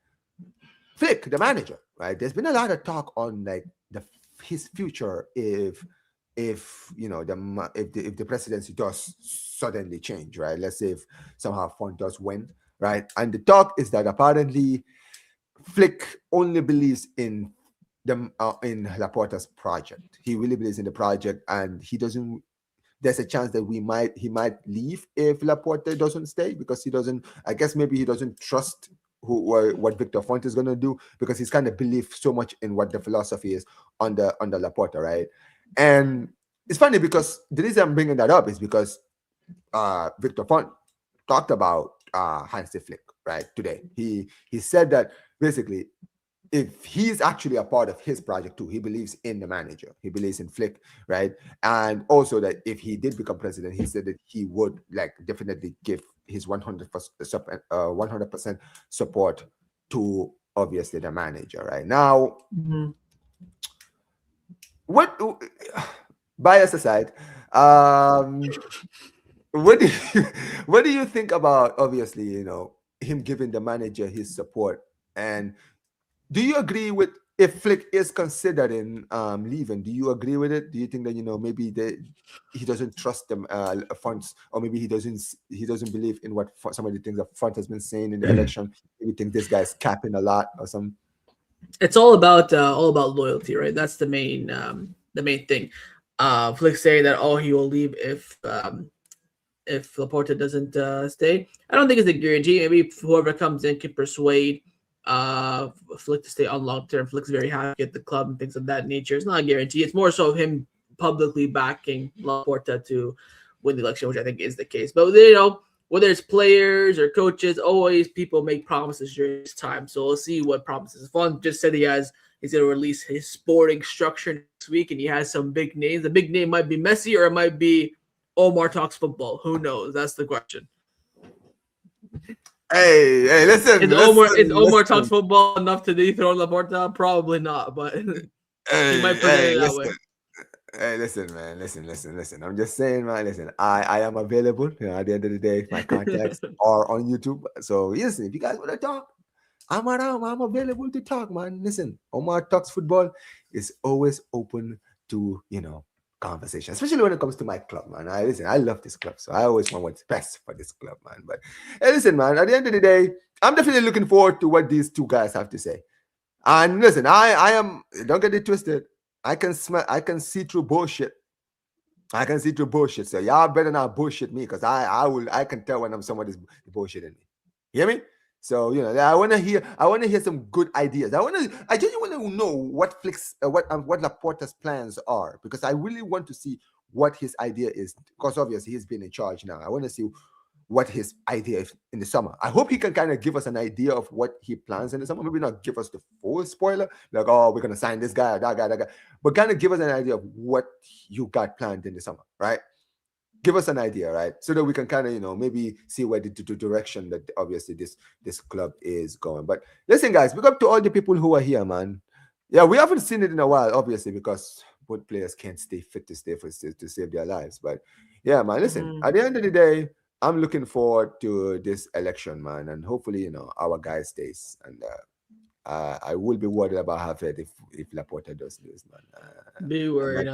Flick, the manager, right? There's been a lot of talk on like his future if the presidency does suddenly change, right? Let's say if somehow Font does win, right? And the talk is that apparently Flick only believes in Laporta's project. He really believes in the project, and he doesn't. There's a chance that he might leave if Laporta doesn't stay, because he doesn't. I guess maybe he doesn't trust what Victor Font is gonna do, because he's kind of believed so much in what the philosophy is under Laporta, right? And it's funny because the reason I'm bringing that up is because Victor Font talked about Hansi Flick, right, today. He said that basically, if he's actually a part of his project too, he believes in the manager, he believes in Flick, right? And also that if he did become president, he said that he would definitely give his 100% support to obviously the manager, right? Now, what, bias aside, what do you think about obviously him giving the manager his support? And do you agree with, if Flick is considering leaving, do you agree with it? Do you think that maybe he doesn't trust them funds, or maybe he doesn't believe in what some of the things that Font has been saying in the election? Maybe think this guy's capping a lot or something. It's all about loyalty, right? That's the main thing. Flick saying that he will leave if Laporta doesn't stay. I don't think it's a guarantee. Maybe whoever comes in can persuade Flick to stay on long term. Flick's very happy at the club and things of that nature. It's not a guarantee. It's more so him publicly backing Laporta to win the election, which I think is the case. But whether it's players or coaches, always people make promises during this time. So we'll see what promises. Font just said he's going to release his sporting structure next week, and he has some big names. The big name might be Messi, or it might be Omar Talks Football. Who knows? That's the question. Hey, listen. Is Omar Talks Football enough to dethrone Laporta? Probably not, but he might put it that way. Hey, listen, man. Listen. I'm just saying, man. Listen, I am available. At the end of the day, my contacts are on YouTube. So listen, if you guys want to talk, I'm around. I'm available to talk, man. Listen, Omar Talks Football is always open to conversation, especially when it comes to my club, man. I love this club, so I always want what's best for this club, man. But hey, listen, man. At the end of the day, I'm definitely looking forward to what these two guys have to say. And listen, I am. Don't get it twisted. I can smell. I can see through bullshit. I can see through bullshit. So y'all better not bullshit me, because I can tell when I'm somebody's bullshitting me. You hear me? So I want to hear some good ideas. I genuinely want to know what Laporta's plans are, because I really want to see what his idea is, because obviously he's been in charge now. I want to see what his idea is in the summer. I hope he can kind of give us an idea of what he plans in the summer. Maybe not give us the full spoiler, like, oh, we're going to sign this guy, that guy, but kind of give us an idea of what you got planned in the summer, right? Give us an idea, right? So that we can kind of, maybe see where the direction that obviously this club is going. But listen, guys, big up to all the people who are here, man. Yeah, we haven't seen it in a while, obviously, because both players can't stay fit to save their lives. But yeah, man, listen, at the end of the day, I'm looking forward to this election, man, and hopefully, our guy stays. And I will be worried about Hafed if Laporta does lose, man. Be worried,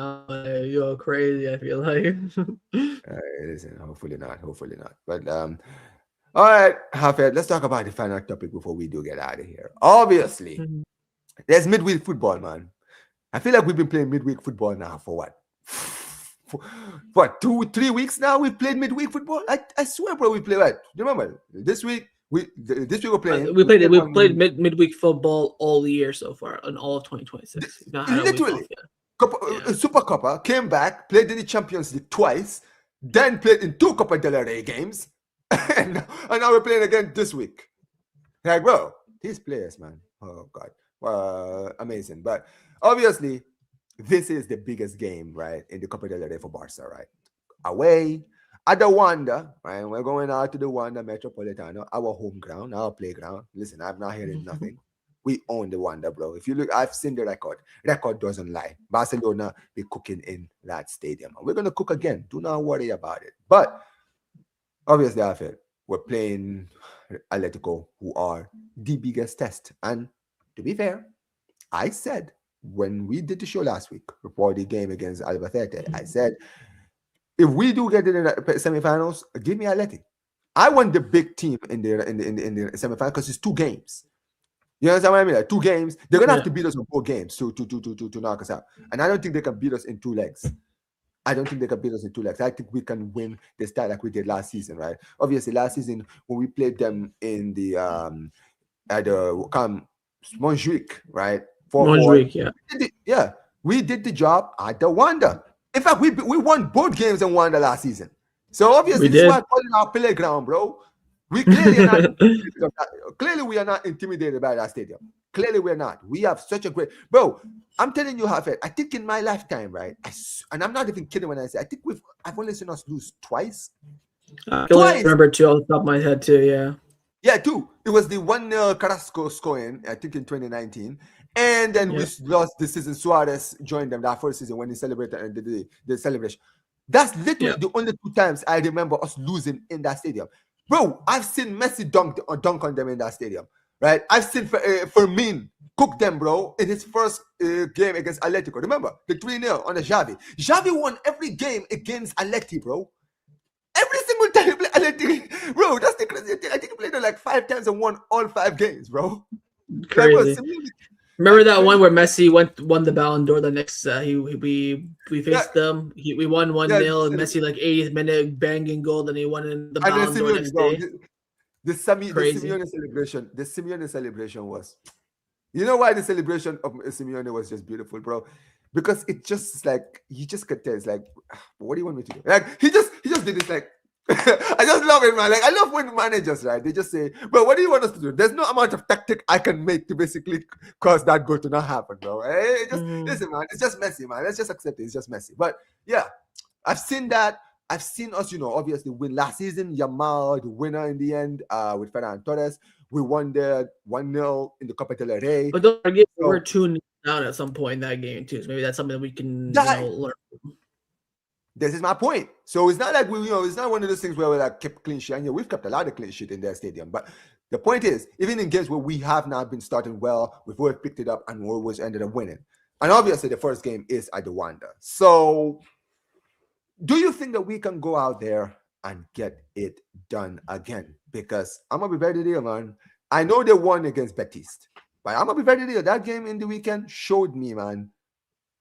you're crazy. I feel like. Listen, hopefully not. But all right, Hafed, let's talk about the final topic before we do get out of here. Obviously, there's midweek football, man. I feel like we've been playing midweek football now for what? For what, 2-3 weeks now? We've played midweek football. I swear, bro, we play right. Do you remember this week? We're playing. We played midweek football all year so far, in all of 2026. Literally, Super Copa came back, played in the Champions League twice, then played in 2 Copa del Rey games, and now we're playing again this week. Like, bro, these players, man. Oh God, amazing. But obviously, this is the biggest game, right, in the Copa del Rey for Barca, right? Away at the Wanda, right? We're going out to the Wanda Metropolitano, our home ground, our playground. Listen, I'm not hearing nothing. We own the Wanda, bro. If you look, I've seen the record. Record doesn't lie. Barcelona be cooking in that stadium. And we're going to cook again. Do not worry about it. But obviously, I feel we're playing Atletico, who are the biggest test. And to be fair, I said, when we did the show last week, before the game against Albacete, I said, if we do get in the semifinals, give me Atleti. I want the big team in the semifinals, because it's 2 games. You understand what I mean? Like 2 games. They're gonna have to beat us in 4 games to knock us out. And I don't think they can beat us in 2 legs. I think we can win the style like we did last season, right? Obviously, last season when we played them in the at the Montjuic, right? Montjuic, yeah. We did the job at the Wanda. In fact, we won both games in Wanda last season. So obviously, this is why I call it our playground, bro. We clearly we are not intimidated by that stadium. Clearly we're not. We have such a great, bro. I'm telling you, Hafed, I think in my lifetime, right? And I'm not even kidding when I say, I think I've only seen us lose twice. I remember 2 off the top of my head too. Yeah, 2. It was the 1-0 Carrasco scoring, I think, in 2019. And then we lost the season. Suarez joined them that first season when they celebrated and did the celebration. That's literally the only 2 times I remember us losing in that stadium. Bro, I've seen Messi dunk on them in that stadium, right? I've seen Fermin cook them, bro, in his first game against Atletico. Remember, the 3-0 on the Xavi. Xavi won every game against Atleti, bro. Every single time he played Atleti, bro, that's the crazy thing. I think he played them like 5 times and won all 5 games, bro. Crazy. Remember that one where Messi won the Ballon d'Or? The next we faced them. We won 1-0. And Messi like 80th minute banging goal. Then he won in the Ballon d'Or next day. The Simeone celebration. The Simeone celebration was. You know why the celebration of Simeone was just beautiful, bro? Because it just like he just could tell. It's like, what do you want me to do? Like he just did it like. I just love it, man. Like I love when managers, right? They just say, "Bro, what do you want us to do?" There's no amount of tactic I can make to basically cause that goal to not happen, bro. Listen, man. It's just messy, man. Let's just accept it. It's just messy. But yeah, I've seen that. I've seen us, obviously win last season. Yamal, the winner in the end, with Ferran Torres. We won there 1-0 in the Copa del Rey. But don't forget, we were 2-0 down at some point in that game too. So maybe that's something that we can learn. This is my point. So it's not like it's not one of those things where we like kept clean sheet. And we've kept a lot of clean sheet in their stadium. But the point is, even in games where we have not been starting well, we've always picked it up and we always ended up winning. And obviously, the first game is at the Wanda. So, do you think that we can go out there and get it done again? Because I'm gonna be very real, man. I know they won against Betis, but I'm gonna be very real. That game in the weekend showed me, man.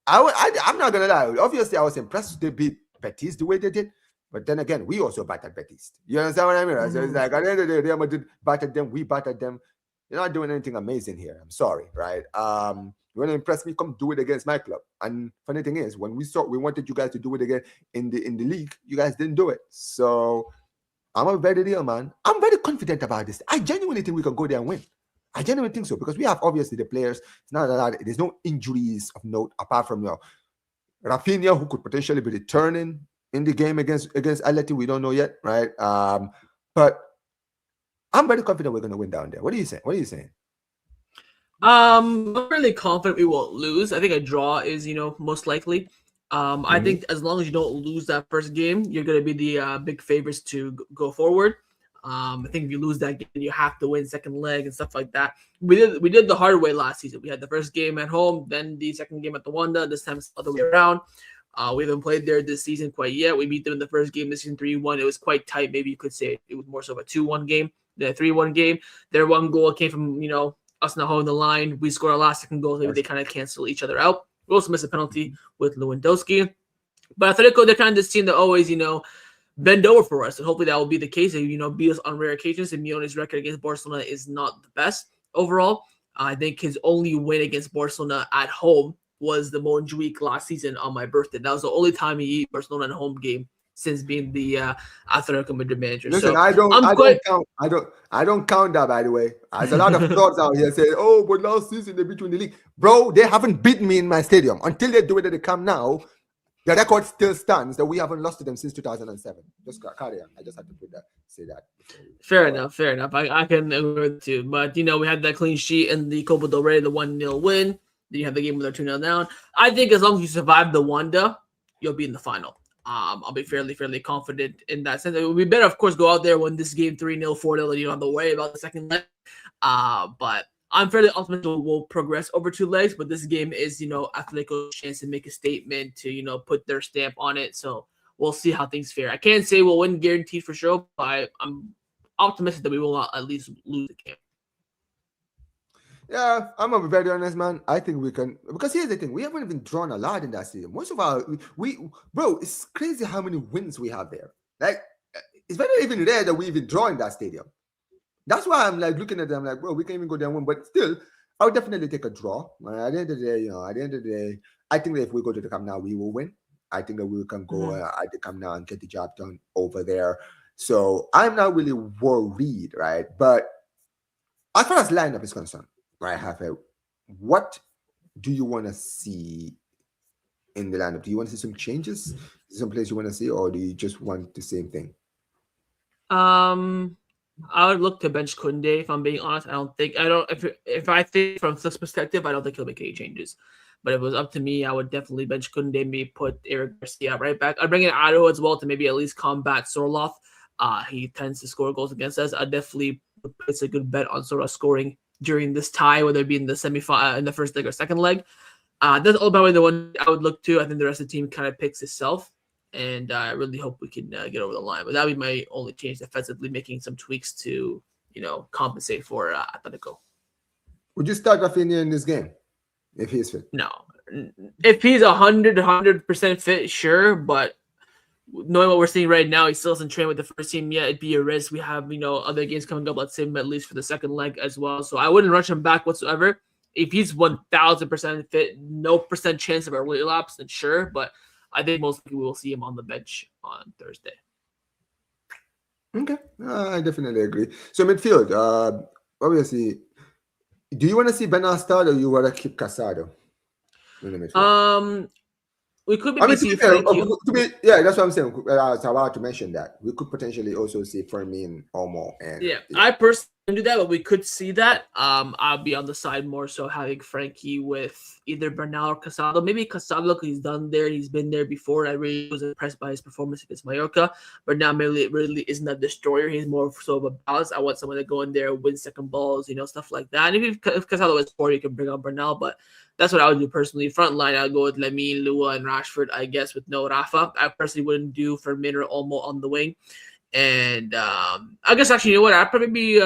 I'm not gonna lie. Obviously, I was impressed they beat Betis the way they did. But then again, we also battered Betis. You understand what I mean? Right? So it's like at the end of the day, Real Madrid battered them, we battered them. You're not doing anything amazing here. I'm sorry, right? You want to impress me? Come do it against my club. And funny thing is, when we wanted you guys to do it again in the league, you guys didn't do it. So I'm a very real man. I'm very confident about this. I genuinely think we can go there and win. I genuinely think so because we have obviously the players. It's not a lot. There's no injuries of note apart from Rafinha, who could potentially be returning in the game against Atleti. We don't know yet, right? But I'm very confident we're going to win down there. What are you saying? I'm really confident we won't lose. I think a draw is, most likely. I think as long as you don't lose that first game, you're going to be the big favorites to go forward. I think if you lose that game, you have to win second leg and stuff like that. We did the hard way last season. We had the first game at home, then the second game at the Wanda. This time it's the other way around. We haven't played there this season quite yet. We beat them in the first game this season 3-1. It was quite tight. Maybe you could say it was more so of a 2-1 game than a 3-1 game. Their one goal came from, us not holding the line. We scored our last second goal. Maybe they kind of cancel each other out. We also missed a penalty with Lewandowski. But Atletico, they're kind of this team that always, bend over for us. And hopefully that will be the case. And, beat us on rare occasions. Simeone's record against Barcelona is not the best overall. I think his only win against Barcelona at home was the Montjuic last season on my birthday. That was the only time he beat Barcelona in a home game since being the Atletico Madrid manager. Listen, so I don't count that, by the way. There's a lot of thoughts out here saying, "Oh, but last season they beat you in the league, bro. They haven't beaten me in my stadium until they do it at the Camp Nou. The record still stands that we haven't lost to them since 2007. Just carry on. I just had to say that. Fair enough. I can agree with you. But, we had that clean sheet in the Copa del Rey, the 1-0 win. Then you have the game with our 2-0 down. I think as long as you survive the Wanda, you'll be in the final. I'll be fairly confident in that sense. It would be better, of course, go out there when this game 3-0, 4-0, and you don't have to worry about the second leg. But I'm fairly optimistic we'll progress over 2 legs. But this game is, Atletico's chance to make a statement, to, put their stamp on it. So we'll see how things fare. I can't say we'll win guaranteed for sure, but I'm optimistic that we will not at least lose the game. Yeah, I'm gonna be very honest, man. I think we can, because here's the thing: we haven't even drawn a lot in that stadium. Most of our bro, it's crazy how many wins we have there. Like, it's very even rare that we even draw in that stadium. That's why I'm like looking at them like, bro, we can even go there and win. But still, I would definitely take a draw. At the end of the day, I think that if we go to the Camp Nou, we will win. I think that we can go at the Camp Nou and get the job done over there. So I'm not really worried, right? But as far as lineup is concerned, right, Hafe, what do you want to see in the lineup? Do you want to see some changes? Some place you want to see, or do you just want the same thing? I would look to bench Koundé, if I'm being honest. If I think from this perspective, I don't think he'll make any changes. But if it was up to me, I would definitely bench Koundé, maybe put Eric Garcia right back. I'd bring in Ado as well to maybe at least combat Sorloth. He tends to score goals against us. I definitely place a good bet on Sorloth scoring during this tie, whether it be in the semifinal, in the first leg or second leg. That's all about the one I would look to. I think the rest of the team kind of picks itself. And I really hope we can get over the line. But that would be my only change defensively, making some tweaks to, compensate for Atletico. Would you start Rafinha in this game if he's fit? No. If he's 100% fit, sure. But knowing what we're seeing right now, he still hasn't trained with the first team yet. It'd be a risk. We have, other games coming up, let's say at least for the second leg as well. So I wouldn't rush him back whatsoever. If he's 1,000% fit, no percent chance of a relapse, then sure. But I think most likely we will see him on the bench on Thursday. Okay, I definitely agree. So midfield, obviously, do you want to see Bernal start, or you want to keep Casado in the midfield? We could be. I mean, yeah, that's what I'm saying. I was about to mention that we could potentially also see Fermin, Olmo, and I personally do that, but we could see that. I'll be on the side more so having Frankie with either Bernal or Casado. Maybe Casado because he's done there, he's been there before. I really was impressed by his performance against Mallorca. But now really isn't a destroyer. He's more of sort of a balance. I want someone to go in there, win second balls, stuff like that. And if Casado is poor, you can bring on Bernal. But that's what I would do personally. Front line, I'll go with Lamine, Lua, and Rashford, I guess, with no Rafa. I personally wouldn't do Firmino or Olmo on the wing. And I guess actually, you know what? I'd probably be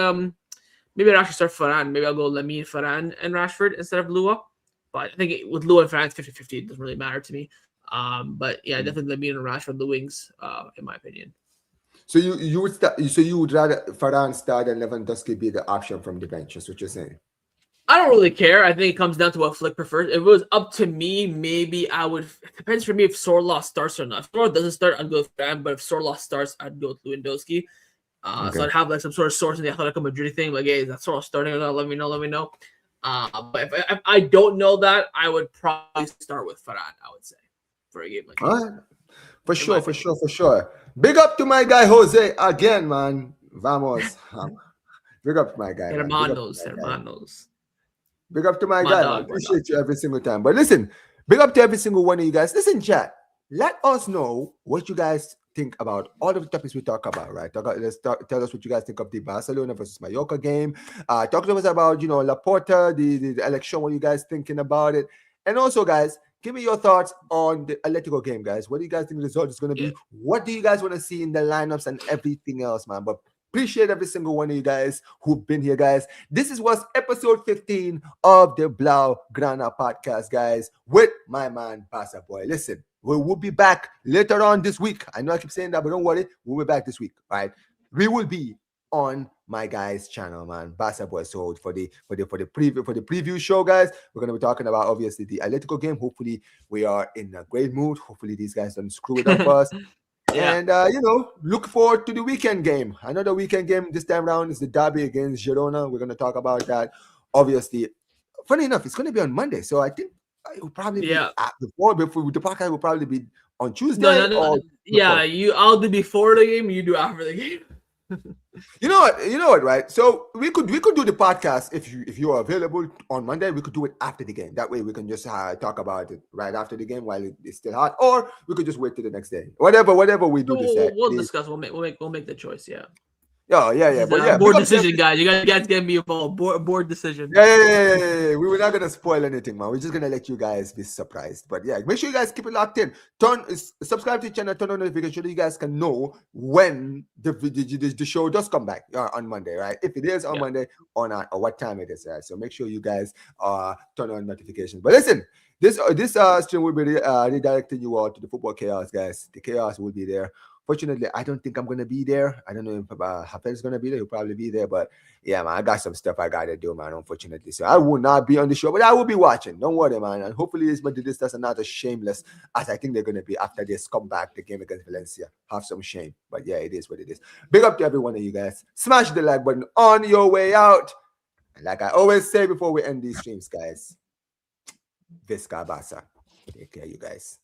maybe I'd actually start Varane. Maybe I'll go Lamine, Varane, and Rashford instead of Lua. But I think with Lua and Varane, it's 50-50. It doesn't really matter to me. But yeah, definitely Lamine and Rashford the wings, in my opinion. So you would start. So you would rather Varane start and Lewandowski be the option from the bench? That's what you're saying. I don't really care. I think it comes down to what Flick prefers. If it was up to me, maybe I would. It depends for me if Sorloth starts or not. If Sorloth doesn't start, I'd go with Varane. But if Sorloth starts, I'd go with Lewandowski. So I'd have like some sort of source in the Atletico Madrid thing. Like, hey, is that Sorloth starting or not? Let me know. But if I don't know that, I would probably start with Varane, I would say, for a game like this. All right. For sure. Big up to my guy Jose again, man. Vamos. Big up to my guy. Hermanos. Big up to my guy. Dog, man. Appreciate you every single time. But listen, big up to every single one of you guys. Listen, chat. Let us know what you guys think about all of the topics we talk about, right? Tell us what you guys think of the Barcelona versus Mallorca game. Talk to us about, Laporta, the election, what you guys thinking about it. And also, guys, give me your thoughts on the Atletico game, guys. What do you guys think the result is going to be? What do you guys want to see in the lineups and everything else, man? But appreciate every single one of you guys who've been here, guys. This was episode 15 of the Blaugrana Podcast, guys, with my man, Barca Boy. Listen, we will be back later on this week. I know I keep saying that, but don't worry. We'll be back this week, right? We will be on my guy's channel, man, Barca Boy. So for the preview show, guys, we're gonna be talking about obviously the Atletico game. Hopefully, we are in a great mood. Hopefully, these guys don't screw it up for us. Yeah. And look forward to the weekend game. Another weekend game this time around is the derby against Girona. We're gonna talk about that. Obviously, funny enough, it's gonna be on Monday, so I think it will probably be before the podcast will probably be on Tuesday. No. Yeah, I'll do before the game. You do after the game. You know what, right? So we could do the podcast if you are available on Monday. We could do it after the game. That way we can just talk about it right after the game while it's still hot, or we could just wait till the next day. Whatever we do. We'll discuss. We'll make the choice. Yeah. Yeah. But yeah, board decision, guys. You guys get me involved. Board decision. Yeah. We were not gonna spoil anything, man. We're just gonna let you guys be surprised. But yeah, make sure you guys keep it locked in. Subscribe to the channel, turn on notifications so you guys can know when the show does come back on Monday, right? If it is on Monday or not, or what time it is, right? So make sure you guys turn on notifications. But listen, this stream will be redirecting you all to the football chaos, guys. The chaos will be there. Fortunately, I don't think I'm going to be there. I don't know if Hafez's going to be there. He'll probably be there. But yeah, man, I got some stuff I got to do, man, unfortunately. So I will not be on the show, but I will be watching. Don't worry, man. And hopefully these Madridistas are not as shameless as I think they're going to be after this comeback, the game against Valencia. Have some shame. But yeah, it is what it is. Big up to every one of you guys. Smash the like button on your way out. And like I always say before we end these streams, guys, Visca Barça. Take care, you guys.